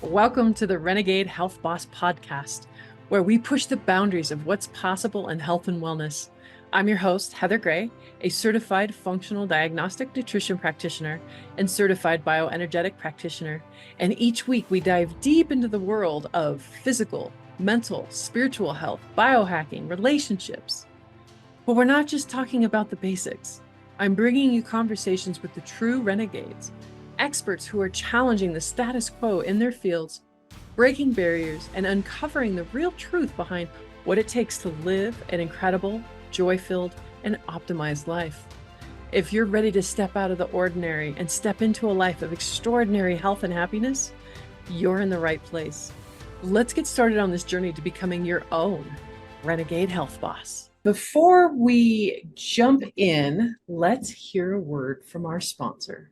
Welcome to the Renegade Health Boss Podcast, where we push the boundaries of what's possible in health and wellness. I'm your host, Heather Gray, a certified functional diagnostic nutrition practitioner and certified bioenergetic practitioner. And each week we dive deep into the world of physical, mental, spiritual health, biohacking, relationships. But we're not just talking about the basics. I'm bringing you conversations with the true renegades, experts who are challenging the status quo in their fields, breaking barriers, and uncovering the real truth behind what it takes to live an incredible, joy-filled, and optimized life. If you're ready to step out of the ordinary and step into a life of extraordinary health and happiness, you're in the right place. Let's get started on this journey to becoming your own Renegade Health Boss. Before we jump in, let's hear a word from our sponsor.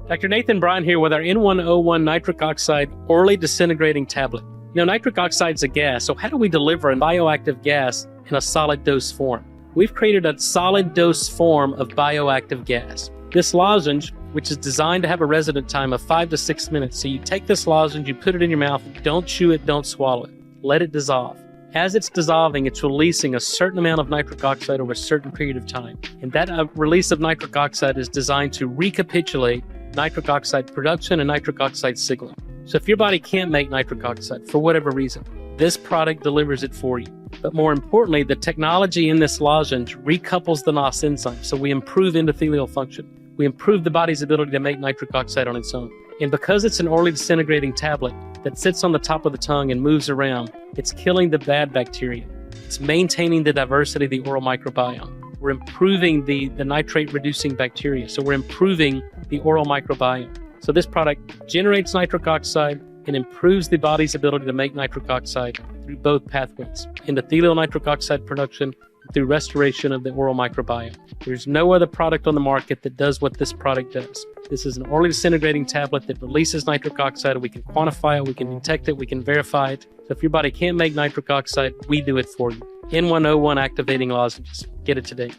Dr. Nathan Bryan here with our N101 nitric oxide orally disintegrating tablet. You know, nitric oxide is a gas, so how do we deliver a bioactive gas in a solid dose form? We've created a solid dose form of bioactive gas. This lozenge, which is designed to have a resident time of 5 to 6 minutes. So you take this lozenge, you put it in your mouth, don't chew it, don't swallow it. Let it dissolve. As it's dissolving, it's releasing a certain amount of nitric oxide over a certain period of time. And that release of nitric oxide is designed to recapitulate nitric oxide production and nitric oxide signaling. So if your body can't make nitric oxide for whatever reason, this product delivers it for you. But more importantly, the technology in this lozenge recouples the NOS enzyme, so we improve endothelial function. We improve the body's ability to make nitric oxide on its own. And because it's an orally disintegrating tablet that sits on the top of the tongue and moves around, it's killing the bad bacteria. It's maintaining the diversity of the oral microbiome. We're improving the nitrate-reducing bacteria, so we're improving the oral microbiome. So this product generates nitric oxide and improves the body's ability to make nitric oxide through both pathways, endothelial nitric oxide production through restoration of the oral microbiome. There's no other product on the market that does what this product does. This is an orally disintegrating tablet that releases nitric oxide. We can quantify it, we can detect it, we can verify it. So if your body can't make nitric oxide, we do it for you. N101 activating lozenges. Get it today.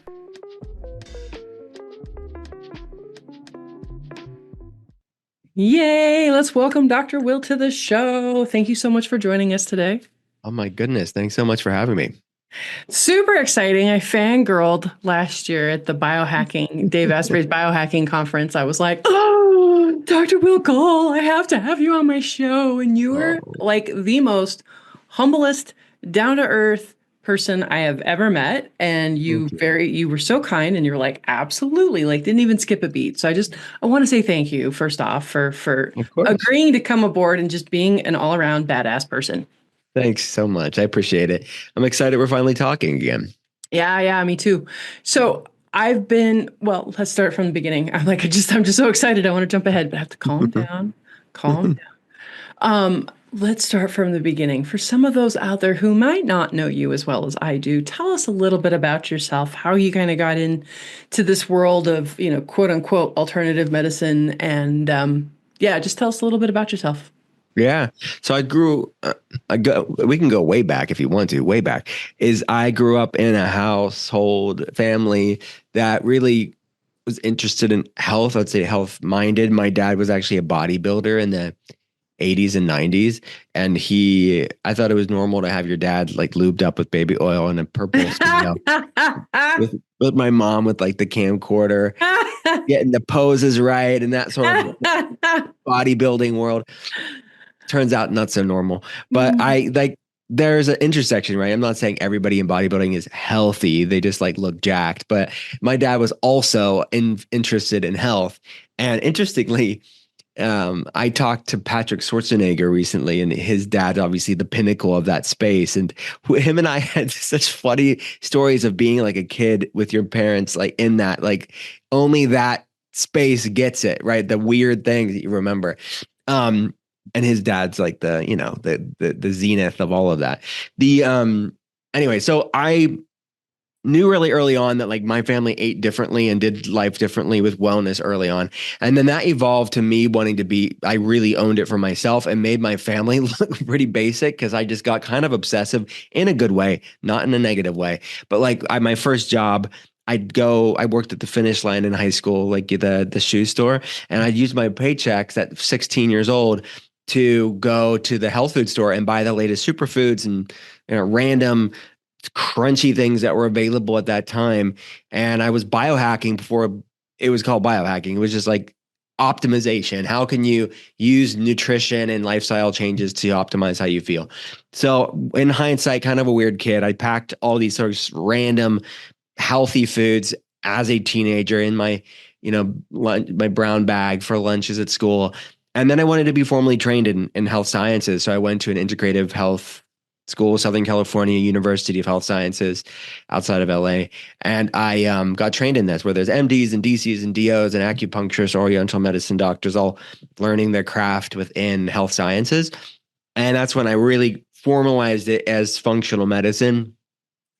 Yay! Let's welcome Dr. Will to the show. Thank you so much for joining us today. Oh my goodness. Thanks so much for having me. Super exciting. I fangirled last year at the biohacking, Dave Asprey's biohacking conference. I was like, oh, Dr. Will Cole, I have to have you on my show. And you were like the most humblest, down-to-earth person I have ever met. And you were so kind, and you were like, absolutely, like didn't even skip a beat. So I want to say thank you first off for agreeing to come aboard and just being an all-around badass person. Thanks so much. I appreciate it. I'm excited we're finally talking again. Yeah, me too. So let's start from the beginning. I'm just so excited. I want to jump ahead, but I have to calm down. Let's start from the beginning. For some of those out there who might not know you as well as I do, tell us a little bit about yourself, how you kind of got into this world of, quote unquote, alternative medicine. And just tell us a little bit about yourself. Yeah. So we can go way back if you want to, way back. I grew up in a family that really was interested in health. I'd say health minded. My dad was actually a bodybuilder in the 80s and 90s. And I thought it was normal to have your dad like lubed up with baby oil and a purple with my mom with like the camcorder, getting the poses right and that sort of bodybuilding world. Turns out not so normal, but there's an intersection, right? I'm not saying everybody in bodybuilding is healthy. They just like look jacked, but my dad was also interested in health. And interestingly, I talked to Patrick Schwarzenegger recently, and his dad, obviously the pinnacle of that space. And him and I had such funny stories of being like a kid with your parents, like in that, like only that space gets it, right? The weird things that you remember. And his dad's like the zenith of all of that. Anyway, so I knew really early on that like my family ate differently and did life differently with wellness early on. And then that evolved to me wanting to I really owned it for myself and made my family look pretty basic because I just got kind of obsessive in a good way, not in a negative way. But like my first job, I worked at the Finish Line in high school, like the shoe store, and I'd use my paychecks at 16 years old to go to the health food store and buy the latest superfoods and random crunchy things that were available at that time. And I was biohacking before it was called biohacking. It was just like optimization. How can you use nutrition and lifestyle changes to optimize how you feel? So in hindsight, kind of a weird kid. I packed all these sort of random healthy foods as a teenager in my, my brown bag for lunches at school. And then I wanted to be formally trained in health sciences. So I went to an integrative health school, Southern California University of Health Sciences outside of LA. And I got trained in this, where there's MDs and DCs and DOs and acupuncturists, oriental medicine doctors, all learning their craft within health sciences. And that's when I really formalized it as functional medicine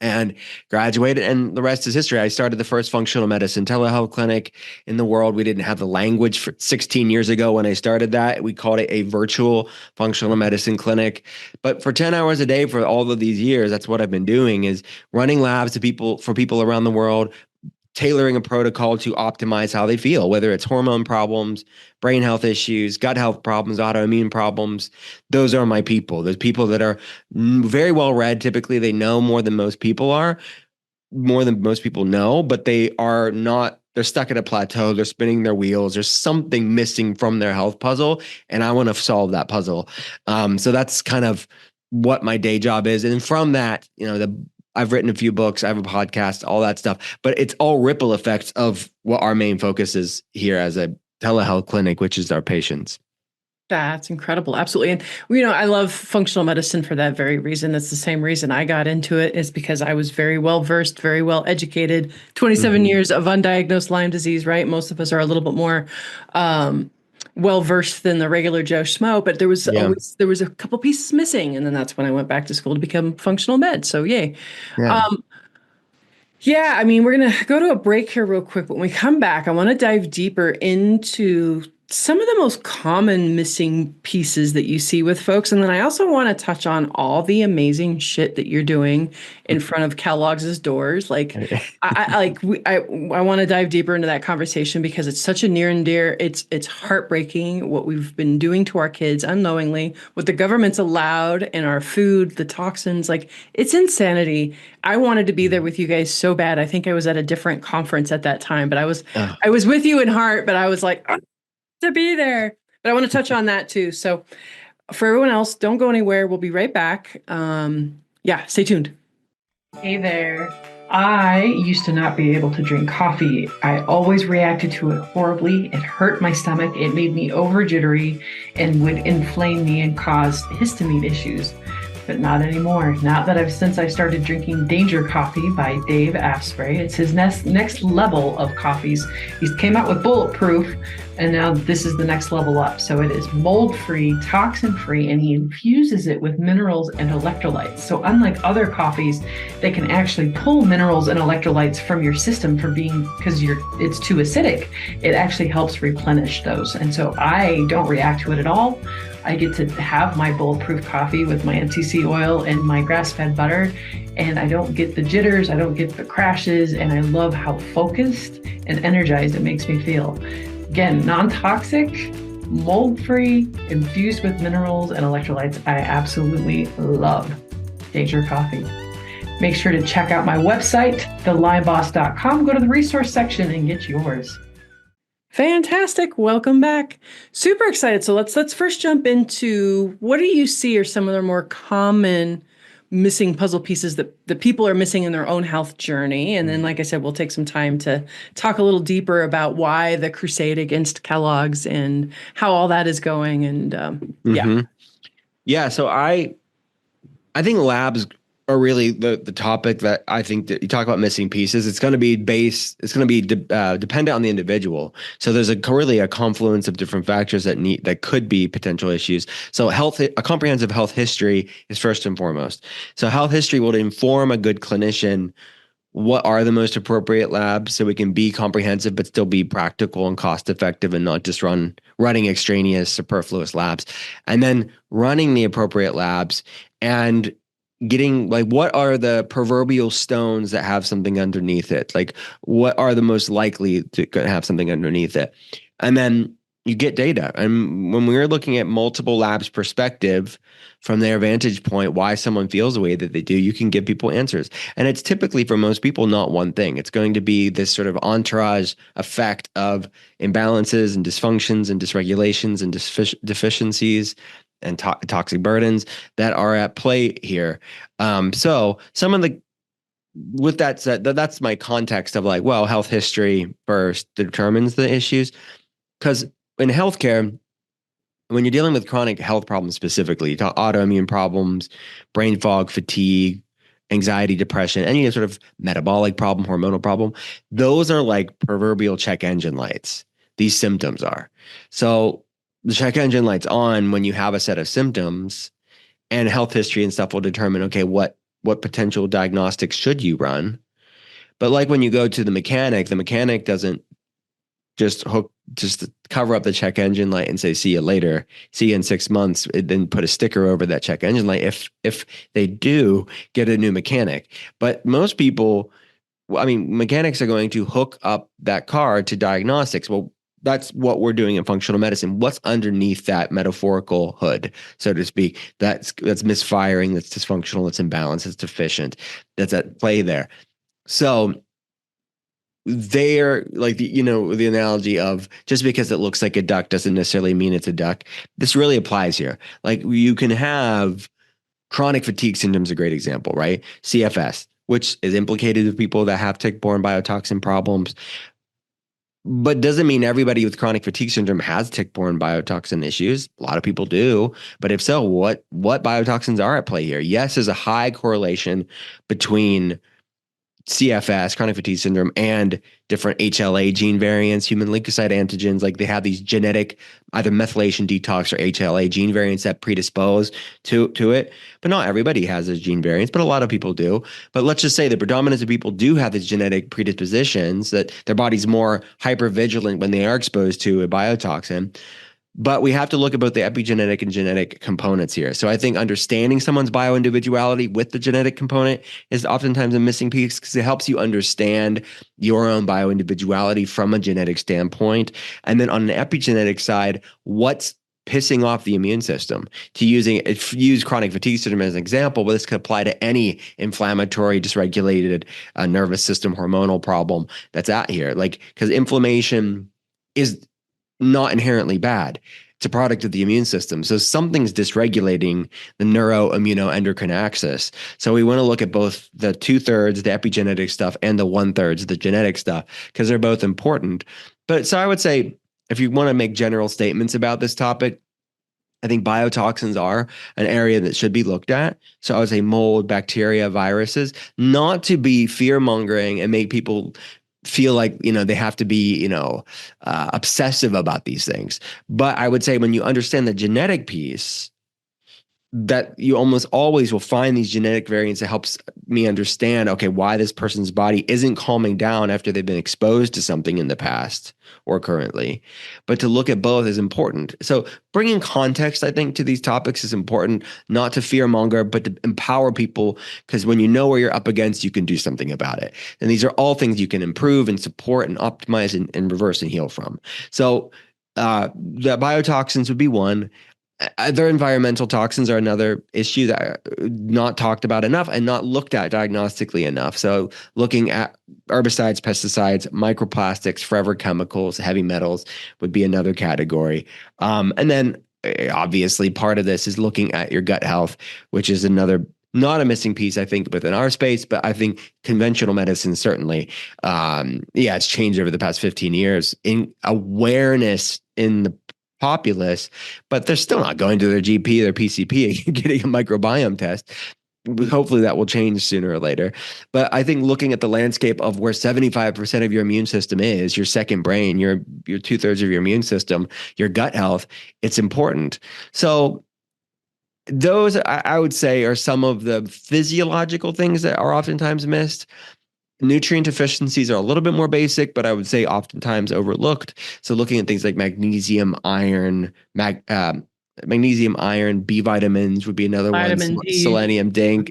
and graduated, and the rest is history. I started the first functional medicine telehealth clinic in the world. We didn't have the language for 16 years ago when I started that. We called it a virtual functional medicine clinic. But for 10 hours a day for all of these years, that's what I've been doing, is running labs for people around the world, tailoring a protocol to optimize how they feel, whether it's hormone problems, brain health issues, gut health problems, autoimmune problems. Those are my people. Those people that are very well read. Typically, they know more than most people know, but they are not, they're stuck at a plateau. They're spinning their wheels. There's something missing from their health puzzle, and I want to solve that puzzle. So that's kind of what my day job is. And from that, I've written a few books, I have a podcast, all that stuff, but it's all ripple effects of what our main focus is here as a telehealth clinic, which is our patients. That's incredible. Absolutely. And, I love functional medicine for that very reason. That's the same reason I got into it, is because I was very well versed, very well educated, 27 years of undiagnosed Lyme disease, right? Most of us are a little bit more, well-versed than the regular Joe Schmo, but there was a couple pieces missing. And then that's when I went back to school to become functional med. So yay. Yeah. We're going to go to a break here real quick. When we come back, I want to dive deeper into some of the most common missing pieces that you see with folks. And then I also want to touch on all the amazing shit that you're doing in front of Kellogg's doors. Like, I want to dive deeper into that conversation, because it's such a near and dear, it's heartbreaking what we've been doing to our kids unknowingly, what the government's allowed in our food, the toxins, like, it's insanity. I wanted to be there with you guys so bad. I think I was at a different conference at that time, but I was with you in heart, but I was like, to be there. But I want to touch on that too. So for everyone else, don't go anywhere. We'll be right back. Stay tuned. Hey there. I used to not be able to drink coffee. I always reacted to it horribly. It hurt my stomach. It made me over jittery and would inflame me and cause histamine issues. But not anymore. Now that since I started drinking Danger Coffee by Dave Asprey, it's his next level of coffees. He came out with Bulletproof, and now this is the next level up. So it is mold-free, toxin-free, and he infuses it with minerals and electrolytes. So unlike other coffees, they can actually pull minerals and electrolytes from your system because it's too acidic. It actually helps replenish those. And so I don't react to it at all. I get to have my bulletproof coffee with my MCC oil and my grass-fed butter, and I don't get the jitters, I don't get the crashes, and I love how focused and energized it makes me feel. Again, non-toxic, mold-free, infused with minerals and electrolytes. I absolutely love Danger Coffee. Make sure to check out my website, thelymeboss.com. Go to the resource section and get yours. Fantastic. Welcome back. Super excited. So let's first jump into, what do you see are some of the more common missing puzzle pieces that the people are missing in their own health journey? And then, like I said, we'll take some time to talk a little deeper about why the crusade against Kellogg's and how all that is going. And Yeah. So I think labs are really the topic that I think that you talk about missing pieces. It's going to be dependent on the individual. So there's really a confluence of different factors that could be potential issues. So a comprehensive health history is first and foremost. So health history will inform a good clinician what are the most appropriate labs, so we can be comprehensive but still be practical and cost effective, and not just running extraneous superfluous labs. And then running the appropriate labs and getting, like, what are the proverbial stones that have something underneath it? Like, what are the most likely to have something underneath it? And then, you get data. And when we're looking at multiple labs perspective from their vantage point, why someone feels the way that they do, you can give people answers. And it's typically for most people, not one thing. It's going to be this sort of entourage effect of imbalances and dysfunctions and dysregulations and deficiencies and toxic burdens that are at play here. So some of the, with that said, that's my context of like, well, health history first determines the issues. Because in healthcare, when you're dealing with chronic health problems specifically, autoimmune problems, brain fog, fatigue, anxiety, depression, any sort of metabolic problem, hormonal problem, those are like proverbial check engine lights. These symptoms are. So the check engine light's on when you have a set of symptoms, and health history and stuff will determine, okay, what potential diagnostics should you run? But like when you go to the mechanic doesn't just cover up the check engine light and say, see you later, see you in 6 months, then put a sticker over that check engine light. If they do, get a new mechanic. But most people, I mean, mechanics are going to hook up that car to diagnostics. Well, that's what we're doing in functional medicine. What's underneath that metaphorical hood, so to speak, that's misfiring, that's dysfunctional, that's imbalanced, that's deficient, that's at play there. So they're like the analogy of just because it looks like a duck doesn't necessarily mean it's a duck. This really applies here. Like you can have chronic fatigue syndrome is a great example, right? CFS, which is implicated with people that have tick-borne biotoxin problems, but doesn't mean everybody with chronic fatigue syndrome has tick-borne biotoxin issues. A lot of people do, but if so, what biotoxins are at play here? Yes, there's a high correlation between CFS, chronic fatigue syndrome, and different HLA gene variants, human leukocyte antigens. Like they have these genetic, either methylation detox or HLA gene variants that predispose to it. But not everybody has those gene variants, but a lot of people do. But let's just say the predominance of people do have these genetic predispositions, that their body's more hypervigilant when they are exposed to a biotoxin. But we have to look at both the epigenetic and genetic components here. So I think understanding someone's bioindividuality with the genetic component is oftentimes a missing piece, because it helps you understand your own bioindividuality from a genetic standpoint. And then on an epigenetic side, what's pissing off the immune system? Use chronic fatigue syndrome as an example, but this could apply to any inflammatory, dysregulated nervous system hormonal problem that's out here. Like, because inflammation is not inherently bad. It's a product of the immune system. So something's dysregulating the neuroimmunoendocrine axis. So we want to look at both the 2/3, the epigenetic stuff, and the 1/3, the genetic stuff, because they're both important. But so I would say, if you want to make general statements about this topic, I think biotoxins are an area that should be looked at. So I would say mold, bacteria, viruses, not to be fear-mongering and make people feel like, they have to be, obsessive about these things. But I would say when you understand the genetic piece, that you almost always will find these genetic variants that helps me understand, okay, why this person's body isn't calming down after they've been exposed to something in the past or currently. But to look at both is important. So bringing context, I think, to these topics is important, not to fearmonger, but to empower people, because when you know where you're up against, you can do something about it. And these are all things you can improve and support and optimize and reverse and heal from. So the biotoxins would be one. Other environmental toxins are another issue that are not talked about enough and not looked at diagnostically enough. So looking at herbicides, pesticides, microplastics, forever chemicals, heavy metals would be another category. And then obviously part of this is looking at your gut health, which is another, not a missing piece, I think, within our space, but I think conventional medicine certainly, it's changed over the past 15 years in awareness in the populace, but they're still not going to their GP, their PCP, and getting a microbiome test. Hopefully that will change sooner or later. But I think looking at the landscape of where 75% of your immune system is, your second brain, your 2/3 of your immune system, your gut health, it's important. So those, I would say, are some of the physiological things that are oftentimes missed. Nutrient deficiencies are a little bit more basic, but I would say oftentimes overlooked. So looking at things like magnesium, iron, B vitamins would be another Vitamin one. D. Selenium, zinc,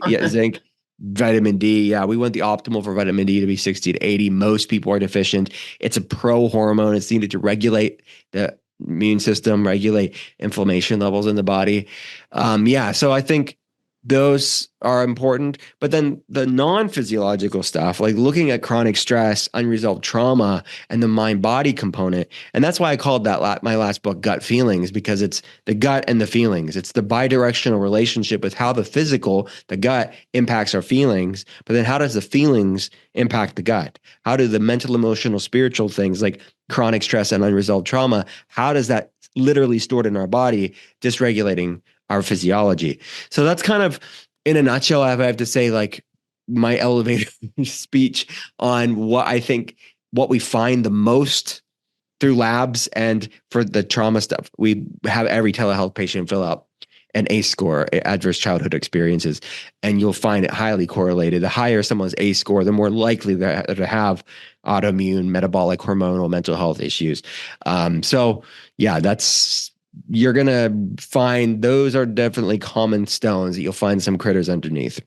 vitamin D. Yeah, we want the optimal for vitamin D to be 60 to 80. Most people are deficient. It's a pro-hormone. It's needed to regulate the immune system, regulate inflammation levels in the body. So I think those are important. But then the non-physiological stuff, like looking at chronic stress, unresolved trauma, and the mind-body component. And that's why I called that my last book Gut Feelings, because it's the gut and the feelings. It's the bidirectional relationship with how the physical, the gut, impacts our feelings. But then how does the feelings impact the gut? How do the mental, emotional, spiritual things like chronic stress and unresolved trauma, how does that literally stored in our body, dysregulating our physiology? So that's kind of, in a nutshell, I have to say, like, my elevator speech on what we find the most through labs. And for the trauma stuff, we have every telehealth patient fill out an ACE score, adverse childhood experiences, and you'll find it highly correlated. The higher someone's ACE score, the more likely they're to have autoimmune, metabolic, hormonal, mental health issues. You're going to find those are definitely common stones that you'll find some critters underneath.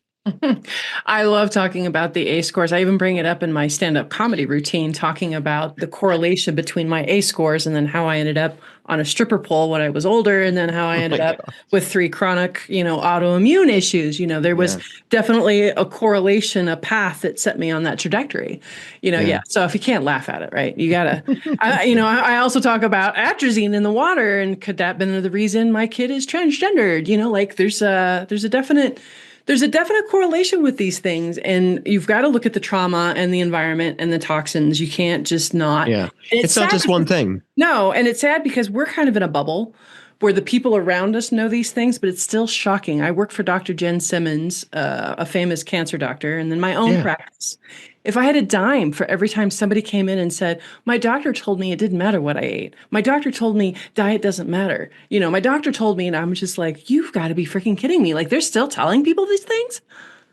I love talking about the ACE scores. I even bring it up in my stand-up comedy routine, talking about the correlation between my ACE scores and then how I ended up on a stripper pole when I was older, and then how I ended up with 3 chronic, autoimmune issues. There was definitely a correlation, a path that set me on that trajectory. So if you can't laugh at it, right, you gotta. I also talk about atrazine in the water, and could that have been the reason my kid is transgendered? There's a definite correlation with these things, and you've got to look at the trauma and the environment and the toxins. You can't just not. Yeah. It's not just one thing. No. And it's sad because we're kind of in a bubble where the people around us know these things, but it's still shocking. I work for Dr. Jen Simmons, a famous cancer doctor, and then my own practice. If I had a dime for every time somebody came in and said, my doctor told me it didn't matter what I ate. My doctor told me diet doesn't matter. My doctor told me, and I'm just like, you've got to be freaking kidding me. Like, they're still telling people these things?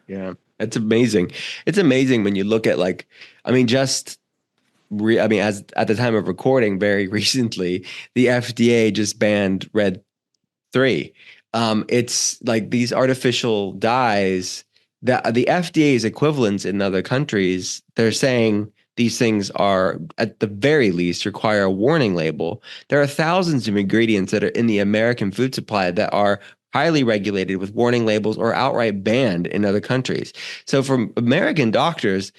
Yeah, it's amazing. It's amazing when you look at as at the time of recording, very recently, the FDA just banned Red 3. It's like these artificial dyes. The FDA's equivalents in other countries, they're saying these things are, at the very least, require a warning label. There are thousands of ingredients that are in the American food supply that are highly regulated with warning labels or outright banned in other countries. So for American doctors,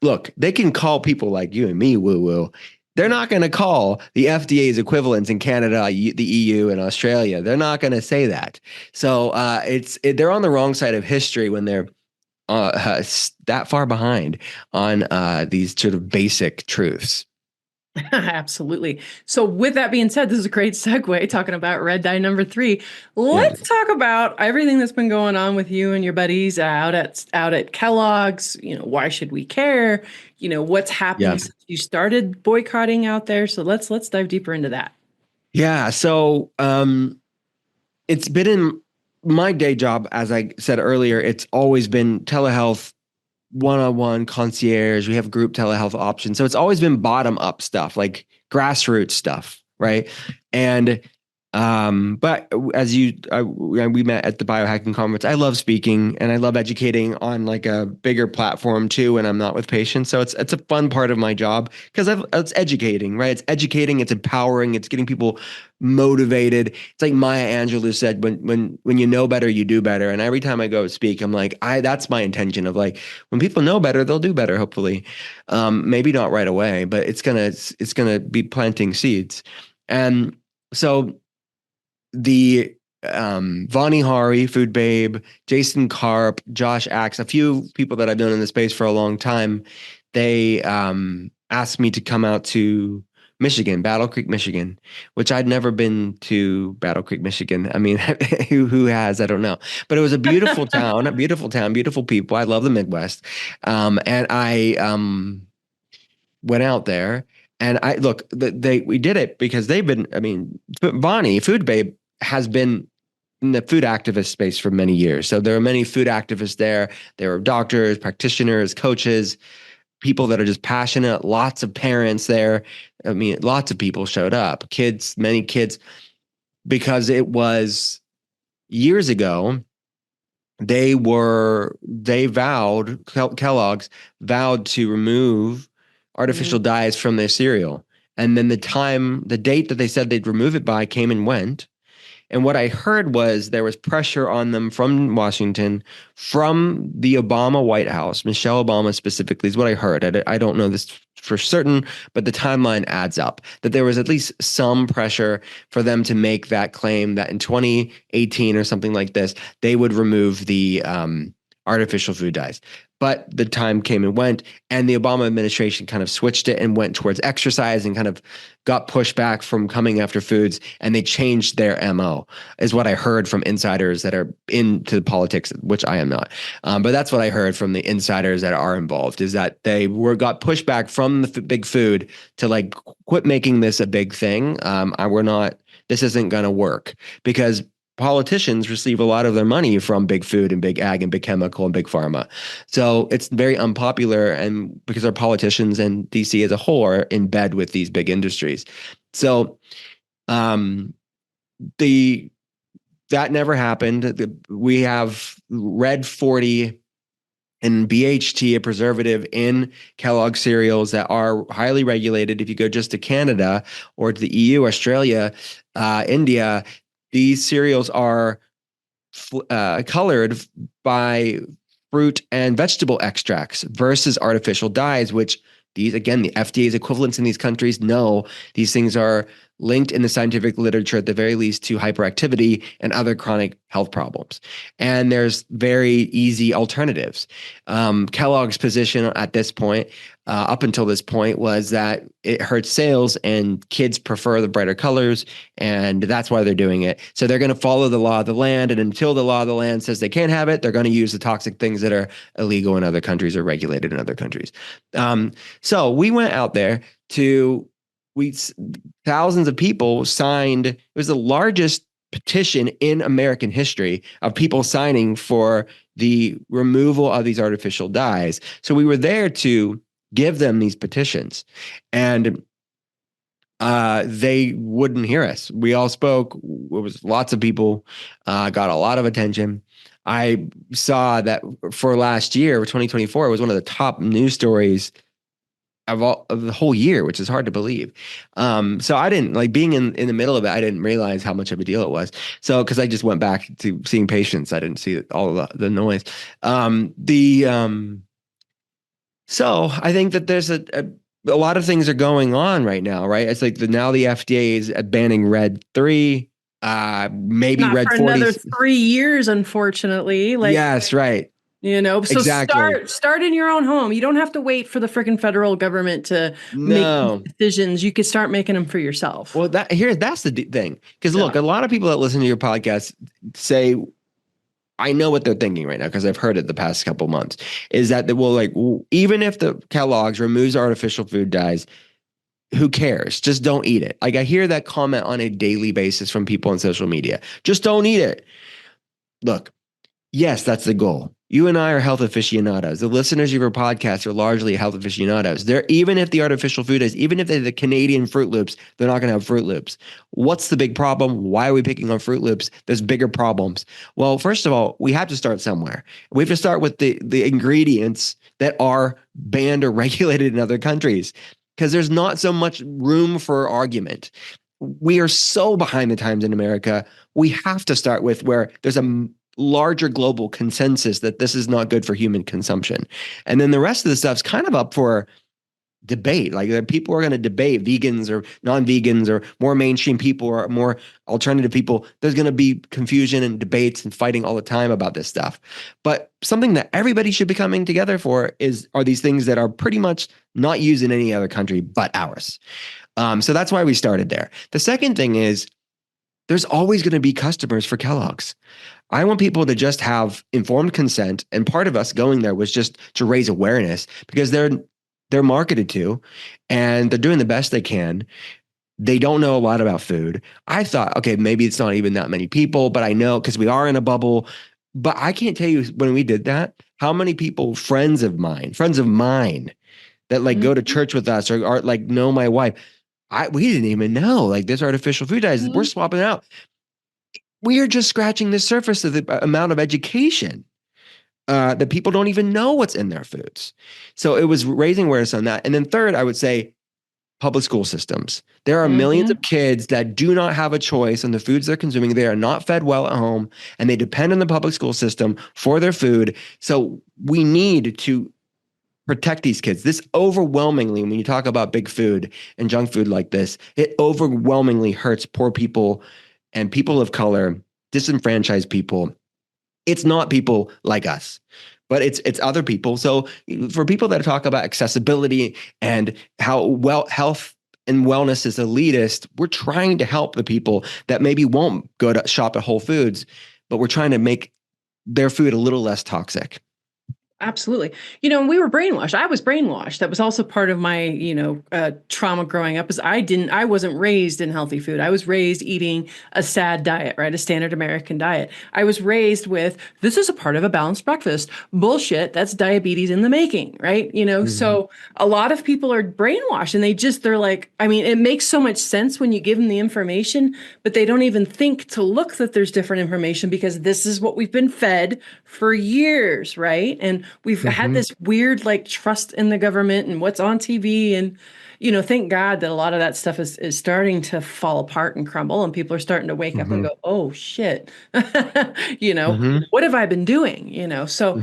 look, they can call people like you and me woo-woo. They're not going to call the FDA's equivalents in Canada, the EU, and Australia. They're not going to say that. So they're on the wrong side of history when they're that far behind on these sort of basic truths. Absolutely. So with that being said, this is a great segue talking about red dye number 3. Let's talk about everything that's been going on with you and your buddies out at Kellogg's. Why should we care? What's happened since you started boycotting out there. So let's dive deeper into that. Yeah. So it's been in my day job, as I said earlier, it's always been telehealth, one-on-one concierge. We have group telehealth options. So it's always been bottom up stuff, like grassroots stuff. Right. And, but as we met at the biohacking conference, I love speaking and I love educating on like a bigger platform too, when I'm not with patients. So it's a fun part of my job because it's educating, right? It's educating, it's empowering, it's getting people motivated. It's like Maya Angelou said, when you know better, you do better. And every time I go speak, I'm like, that's my intention of like, when people know better, they'll do better, hopefully. Maybe not right away, but it's gonna be planting seeds. And so the Vani Hari, Food Babe, Jason Karp, Josh Axe, a few people that I've known in the space for a long time, they asked me to come out to Michigan, Battle Creek, Michigan, which I'd never been to Battle Creek, Michigan. I mean, who has? I don't know. But it was a beautiful town, beautiful people. I love the Midwest. And I went out there and we did it because they've been, Vani, Food Babe, has been in the food activist space for many years. So there are many food activists there. There are doctors, practitioners, coaches, people that are just passionate, lots of parents there. Lots of people showed up, many kids, because it was years ago. Kellogg's vowed to remove artificial dyes from their cereal. And then the date that they said they'd remove it by came and went. And what I heard was there was pressure on them from Washington, from the Obama White House, Michelle Obama specifically, is what I heard. I don't know this for certain, but the timeline adds up that there was at least some pressure for them to make that claim that in 2018 or something like this, they would remove the artificial food dyes. But the time came and went, and the Obama administration kind of switched it and went towards exercise and kind of got pushed back from coming after foods, and they changed their MO, is what I heard from insiders that are into politics, which I am not. But that's what I heard from the insiders that are involved, is that they got pushed back from the big food to like quit making this a big thing. This isn't going to work, because politicians receive a lot of their money from big food and big ag and big chemical and big pharma. So it's very unpopular, and because our politicians and DC as a whole are in bed with these big industries. So that never happened. We have Red 40 and BHT, a preservative in Kellogg cereals that are highly regulated. If you go just to Canada or to the EU, Australia, India, these cereals are colored by fruit and vegetable extracts versus artificial dyes, which these, again, the FDA's equivalents in these countries know these things are linked in the scientific literature, at the very least, to hyperactivity and other chronic health problems. And there's very easy alternatives. Kellogg's position at this point, up until this point, was that it hurts sales and kids prefer the brighter colors, and that's why they're doing it. So they're going to follow the law of the land, and until the law of the land says they can't have it, they're going to use the toxic things that are illegal in other countries or regulated in other countries. So we went out there thousands of people signed. It was the largest petition in American history of people signing for the removal of these artificial dyes. So we were there to give them these petitions, and they wouldn't hear us. We all spoke. It was lots of people, got a lot of attention. I saw that for last year, 2024, it was one of the top news stories of the whole year, which is hard to believe. So I didn't like being in the middle of it. I didn't realize how much of a deal it was. So, cause I just went back to seeing patients. I didn't see all of the noise. So I think that there's a lot of things are going on right now, right? It's like now the FDA is banning Red 3, maybe Not Red for 40. another 3 years, unfortunately. Like, yes, right. So exactly. start in your own home. You don't have to wait for the freaking federal government to make decisions. You could start making them for yourself. Well, that's the thing. Because look, a lot of people that listen to your podcast say, I know what they're thinking right now because I've heard it the past couple months, is that they will even if the Kellogg's removes artificial food dyes, who cares? Just don't eat it. Like I hear that comment on a daily basis from people on social media. Just don't eat it. Look, yes, that's the goal. You and I are health aficionados. The listeners of your podcast are largely health aficionados. Even if the artificial food is, even if they're the Canadian Fruit Loops, they're not going to have Fruit Loops. What's the big problem? Why are we picking on Fruit Loops? There's bigger problems. Well, first of all, we have to start somewhere. We have to start with the ingredients that are banned or regulated in other countries, because there's not so much room for argument. We are so behind the times in America. We have to start with where there's a larger global consensus that this is not good for human consumption. And then the rest of the stuff's kind of up for debate. Like people are going to debate, vegans or non-vegans or more mainstream people or more alternative people. There's going to be confusion and debates and fighting all the time about this stuff. But something that everybody should be coming together for are these things that are pretty much not used in any other country but ours. So that's why we started there. The second thing is there's always going to be customers for Kellogg's. I want people to just have informed consent. And part of us going there was just to raise awareness, because they're marketed to, and they're doing the best they can. They don't know a lot about food. I thought, okay, maybe it's not even that many people, but I know because we are in a bubble. But I can't tell you when we did that, how many people, friends of mine that go to church with us or are know my wife. We didn't even know this artificial food dyes. We're swapping out. We are just scratching the surface of the amount of education that people don't even know what's in their foods. So it was raising awareness on that. And then third, I would say public school systems. There are millions of kids that do not have a choice on the foods they're consuming. They are not fed well at home, and they depend on the public school system for their food. So we need to protect these kids. This overwhelmingly, when you talk about big food and junk food like this, it overwhelmingly hurts poor people and people of color, disenfranchised people. It's not people like us, but it's other people. So for people that talk about accessibility and how health and wellness is elitist, we're trying to help the people that maybe won't go to shop at Whole Foods, but we're trying to make their food a little less toxic. Absolutely. We were brainwashed. I was brainwashed. That was also part of my, trauma growing up is I wasn't raised in healthy food. I was raised eating a SAD diet, right? A standard American diet. I was raised with, this is a part of a balanced breakfast. Bullshit. That's diabetes in the making, right? So a lot of people are brainwashed and they're like, it makes so much sense when you give them the information, but they don't even think to look that there's different information because this is what we've been fed for years, right? And we've had this weird trust in the government and what's on TV. And, thank God that a lot of that stuff is starting to fall apart and crumble. And people are starting to wake up and go, oh, shit, what have I been doing? So,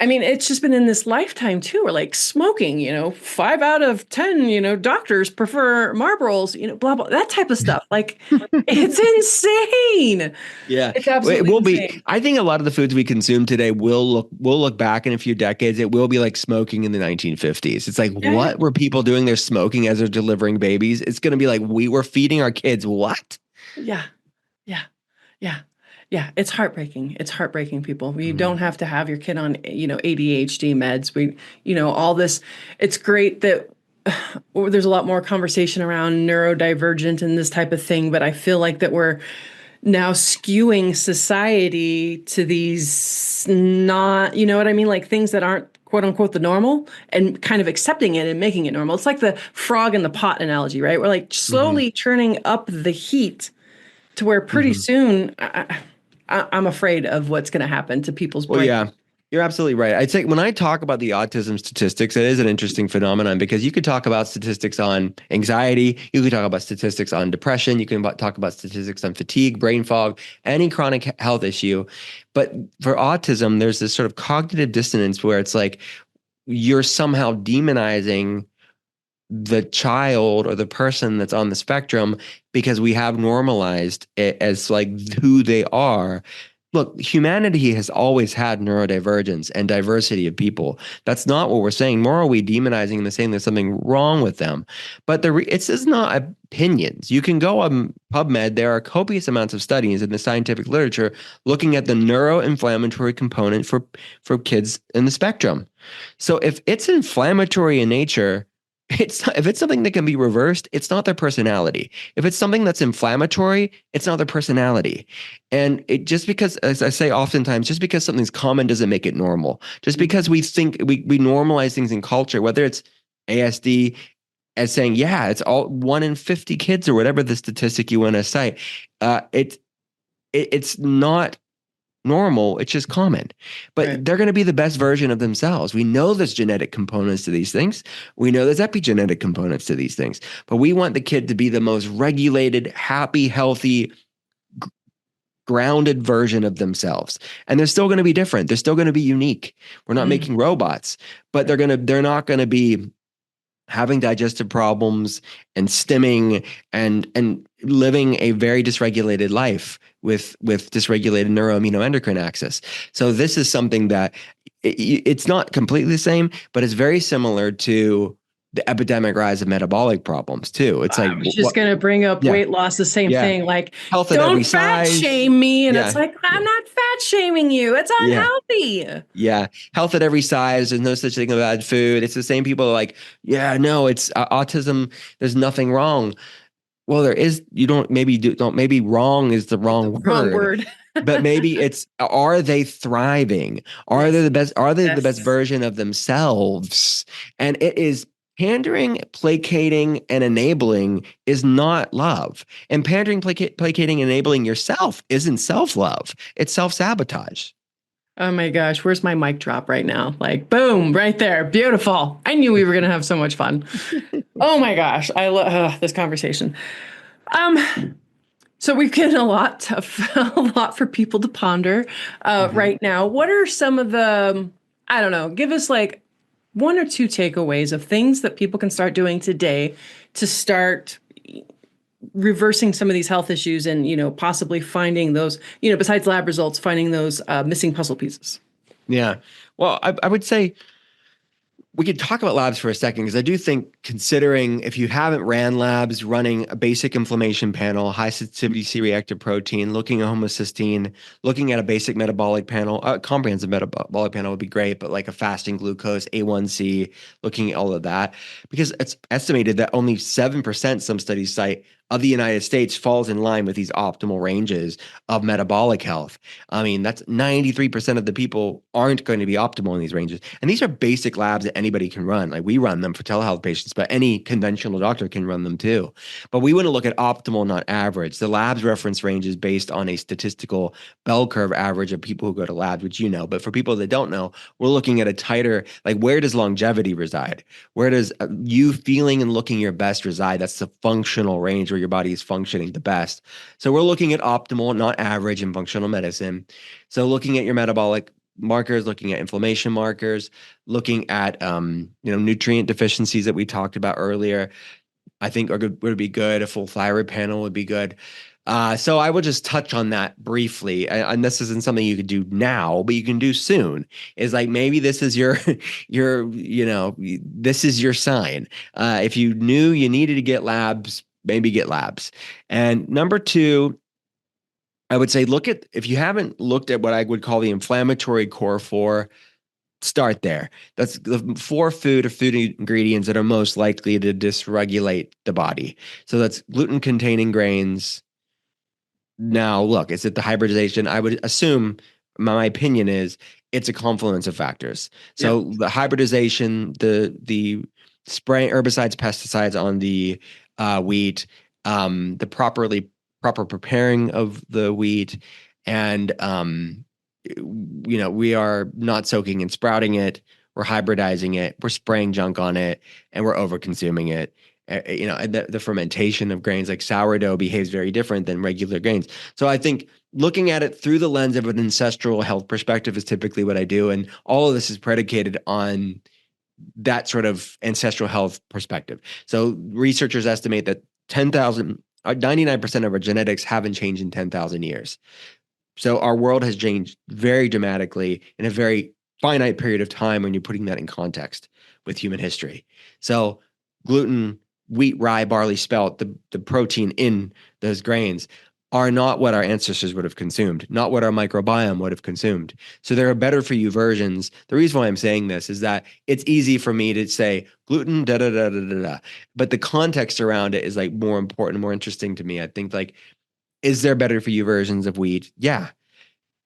it's just been in this lifetime too, where smoking, 5 out of 10, doctors prefer Marlboros, blah, blah, that type of stuff. It's insane. Yeah. It's absolutely it will insane. be. I think a lot of the foods we consume today we'll look back in a few decades. It will be like smoking in the 1950s. It's like, what were people doing? They're smoking as they're delivering babies. It's going to be like, we were feeding our kids. What? Yeah. Yeah, it's heartbreaking. It's heartbreaking, people. You don't have to have your kid on, ADHD meds. All this. It's great that there's a lot more conversation around neurodivergent and this type of thing, but I feel like that we're now skewing society to these not, things that aren't quote unquote the normal and kind of accepting it and making it normal. It's like the frog in the pot analogy, right? We're slowly turning up the heat to where pretty soon I'm afraid of what's going to happen to people's brains. Well, yeah, you're absolutely right. I'd say when I talk about the autism statistics, it is an interesting phenomenon because you could talk about statistics on anxiety. You could talk about statistics on depression. You can talk about statistics on fatigue, brain fog, any chronic health issue. But for autism, there's this sort of cognitive dissonance where it's like you're somehow demonizing the child or the person that's on the spectrum because we have normalized it as who they are. Look, humanity has always had neurodivergence and diversity of people. That's not what we're saying, nor are we demonizing and saying there's something wrong with them. But it's just not opinions. You can go on PubMed. There are copious amounts of studies in the scientific literature looking at the neuroinflammatory component for kids in the spectrum. So if it's inflammatory in nature, if it's something that can be reversed, it's not their personality. If it's something that's inflammatory, it's not their personality. And it just because, as I say oftentimes, just because something's common doesn't make it normal. Just because we think we normalize things in culture, whether it's ASD as saying, yeah, it's all 1 in 50 kids or whatever the statistic you want to cite. It's not normal. It's just common, but they're going to be the best version of themselves. We know there's genetic components to these things. We know there's epigenetic components to these things, but we want the kid to be the most regulated, happy, healthy, grounded version of themselves. And they're still going to be different. They're still going to be unique. We're not making robots, but they're not going to be having digestive problems and stimming and living a very dysregulated life with dysregulated neuroimmunoendocrine axis. So this is something that it's not completely the same, but it's very similar to the epidemic rise of metabolic problems too. It's I was just going to bring up weight loss, the same thing, health don't fat shame me. And it's like, I'm not fat shaming you. It's unhealthy. Yeah. Health at every size. There's no such thing as bad food. It's the same people like, it's autism. There's nothing wrong. Well, there is, maybe wrong is the wrong word. But maybe it's, are they thriving? Are they the best version of themselves? And it is pandering, placating, and enabling is not love. And pandering, placating, and enabling yourself isn't self-love. It's self-sabotage. Oh my gosh, where's my mic drop right now? Like, boom, right there. Beautiful. I knew we were going to have so much fun. Oh my gosh, I love this conversation. So we've given a lot of a lot for people to ponder right now. What are some of the, I don't know, give us like one or two takeaways of things that people can start doing today to start reversing some of these health issues and, possibly finding those, besides lab results, finding those missing puzzle pieces. Yeah. Well, I would say we could talk about labs for a second, because I do think, considering if you haven't ran labs, running a basic inflammation panel, high sensitivity C-reactive protein, looking at homocysteine, looking at a basic metabolic panel, a comprehensive metabolic panel would be great, but like a fasting glucose, A1C, looking at all of that, because it's estimated that only 7%, some studies cite, of the United States falls in line with these optimal ranges of metabolic health. I mean, that's 93% of the people aren't going to be optimal in these ranges. And these are basic labs that anybody can run. Like, we run them for telehealth patients, but any conventional doctor can run them too. But we want to look at optimal, not average. The labs reference range is based on a statistical bell curve average of people who go to labs, which you know. But for people that don't know, we're looking at a tighter, like, where does longevity reside? Where does you feeling and looking your best reside? That's the functional range where your body is functioning the best. So we're looking at optimal, not average, in functional medicine. So looking at your metabolic markers, looking at inflammation markers, looking at nutrient deficiencies that we talked about earlier, I think would be good. A full thyroid panel would be good. So I will just touch on that briefly. And this isn't something you could do now, but you can do soon. Is like, maybe this is your this is your sign. If you knew you needed to get labs, maybe get labs. And number two, I would say, if you haven't looked at what I would call the inflammatory core four, start there. That's the four food ingredients that are most likely to dysregulate the body. So that's gluten-containing grains. Now, look, is it the hybridization? I would assume, my opinion is, it's a confluence of factors. So the hybridization, the spraying herbicides, pesticides on the wheat, the proper preparing of the wheat, and we are not soaking and sprouting it. We're hybridizing it. We're spraying junk on it, and we're over consuming it. The fermentation of grains like sourdough behaves very different than regular grains. So I think looking at it through the lens of an ancestral health perspective is typically what I do. And all of this is predicated on that sort of ancestral health perspective. So researchers estimate that 99% of our genetics haven't changed in 10,000 years. So our world has changed very dramatically in a very finite period of time when you're putting that in context with human history. So gluten, wheat, rye, barley, spelt, the protein in those grains are not what our ancestors would have consumed, not what our microbiome would have consumed. So there are better for you versions. The reason why I'm saying this is that it's easy for me to say gluten, da da da da da da, but the context around it is like more important, more interesting to me. I think, like, is there better for you versions of wheat? Yeah.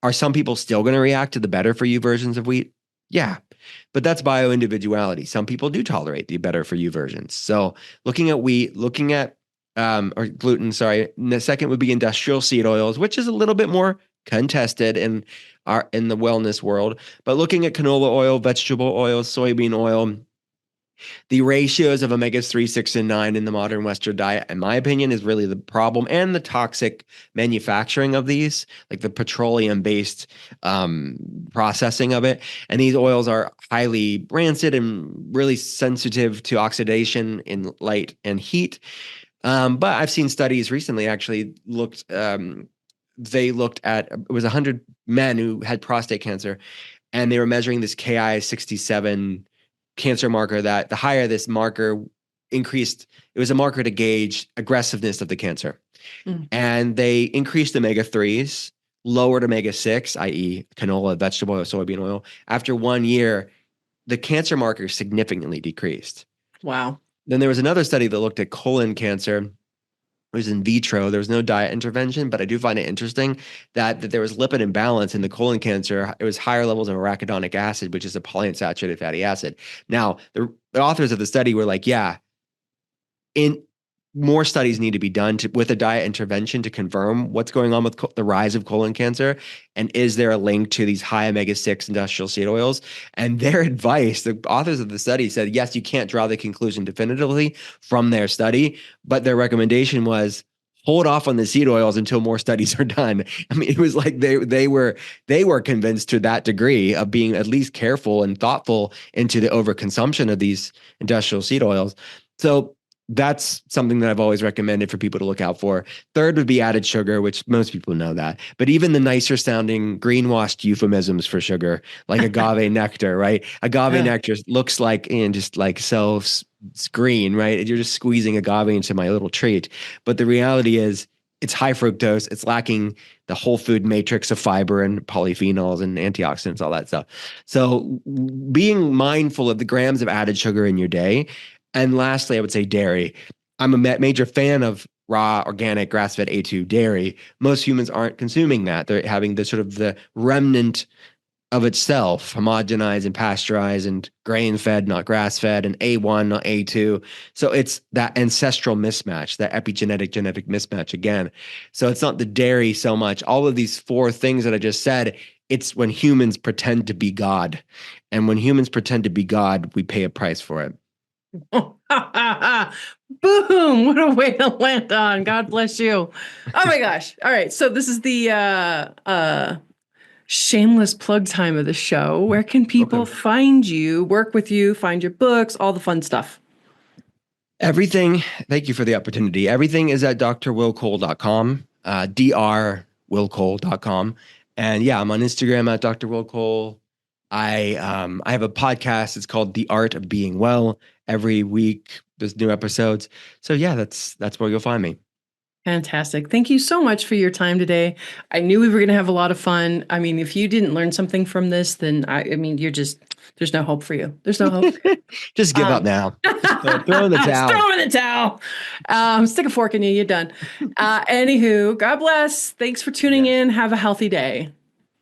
Are some people still going to react to the better for you versions of wheat? Yeah. But that's bio-individuality. Some people do tolerate the better for you versions. So looking at wheat, looking at or gluten, sorry. And the second would be industrial seed oils, which is a little bit more contested in the wellness world. But looking at canola oil, vegetable oil, soybean oil, the ratios of omegas 3, 6, and 9 in the modern Western diet, in my opinion, is really the problem, and the toxic manufacturing of these, like the petroleum-based processing of it. And these oils are highly rancid and really sensitive to oxidation in light and heat. But I've seen studies recently actually they looked at, it was 100 men who had prostate cancer, and they were measuring this Ki-67 cancer marker, that the higher this marker increased, it was a marker to gauge aggressiveness of the cancer. And they increased omega-3s, lowered omega-6, i.e. canola, vegetable oil, soybean oil. After 1 year, the cancer marker significantly decreased. Wow. Then there was another study that looked at colon cancer. It was in vitro. There was no diet intervention, but I do find it interesting that there was lipid imbalance in the colon cancer. It was higher levels of arachidonic acid, which is a polyunsaturated fatty acid. Now, the authors of the study were like, yeah, more studies need to be done with a diet intervention to confirm what's going on with the rise of colon cancer. And is there a link to these high omega-6 industrial seed oils? And their advice, the authors of the study said, yes, you can't draw the conclusion definitively from their study, but their recommendation was hold off on the seed oils until more studies are done. I mean, it was like they were convinced to that degree of being at least careful and thoughtful into the overconsumption of these industrial seed oils. So that's something that I've always recommended for people to look out for. Third would be added sugar, which most people know that. But even the nicer sounding greenwashed euphemisms for sugar, like agave nectar, right? Agave nectar looks like just like so green, right? You're just squeezing agave into my little treat. But the reality is it's high fructose. It's lacking the whole food matrix of fiber and polyphenols and antioxidants, all that stuff. So being mindful of the grams of added sugar in your day. And lastly, I would say dairy. I'm a major fan of raw, organic, grass-fed A2 dairy. Most humans aren't consuming that. They're having the sort of the remnant of itself, homogenized and pasteurized and grain-fed, not grass-fed, and A1, not A2. So it's that ancestral mismatch, that epigenetic genetic mismatch again. So it's not the dairy so much. All of these four things that I just said, it's when humans pretend to be God. And when humans pretend to be God, we pay a price for it. Boom! What a way to land on. God bless you. Oh my gosh. All right. So this is the shameless plug time of the show. Where can people find you, work with you, find your books, all the fun stuff? Everything. Thank you for the opportunity. Everything is at drwillcole.com, drwillcole.com. And yeah, I'm on Instagram at drwillcole. I have a podcast. It's called The Art of Being Well. Every week there's new episodes. So yeah, that's where you'll find me. Fantastic. Thank you so much for your time today. I knew we were going to have a lot of fun. I mean, if you didn't learn something from this, then I mean, there's no hope for you. There's no hope. Just give up now. Throw in the towel. Throw in the towel. Stick a fork in you. You're done. Anywho, God bless. Thanks for tuning in. Have a healthy day.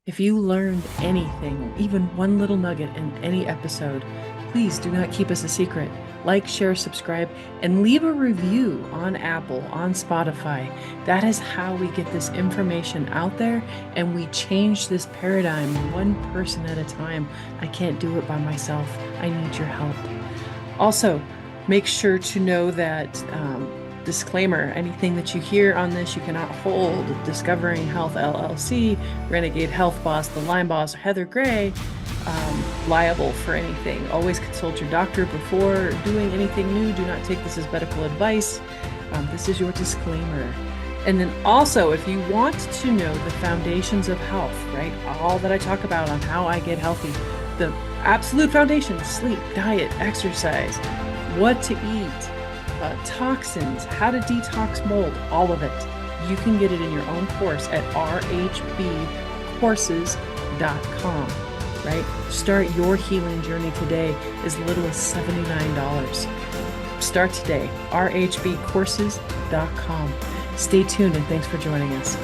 If you learned anything, even one little nugget in any episode, please do not keep us a secret. Like, share, subscribe, and leave a review on Apple, on Spotify. That is how we get this information out there, and we change this paradigm one person at a time. I can't do it by myself. I need your help. Also, make sure to know that disclaimer, anything that you hear on this, you cannot hold Discovering Health LLC, Renegade Health Boss, The Line Boss, or Heather Gray liable for anything. Always consult your doctor before doing anything new. Do not take this as medical advice. This is your disclaimer. And then also, if you want to know the foundations of health, right? All that I talk about on how I get healthy, the absolute foundations: sleep, diet, exercise, what to eat, toxins, how to detox mold, all of it. You can get it in your own course at rhbcourses.com, right? Start your healing journey today as little as $79. Start today, rhbcourses.com. Stay tuned and thanks for joining us.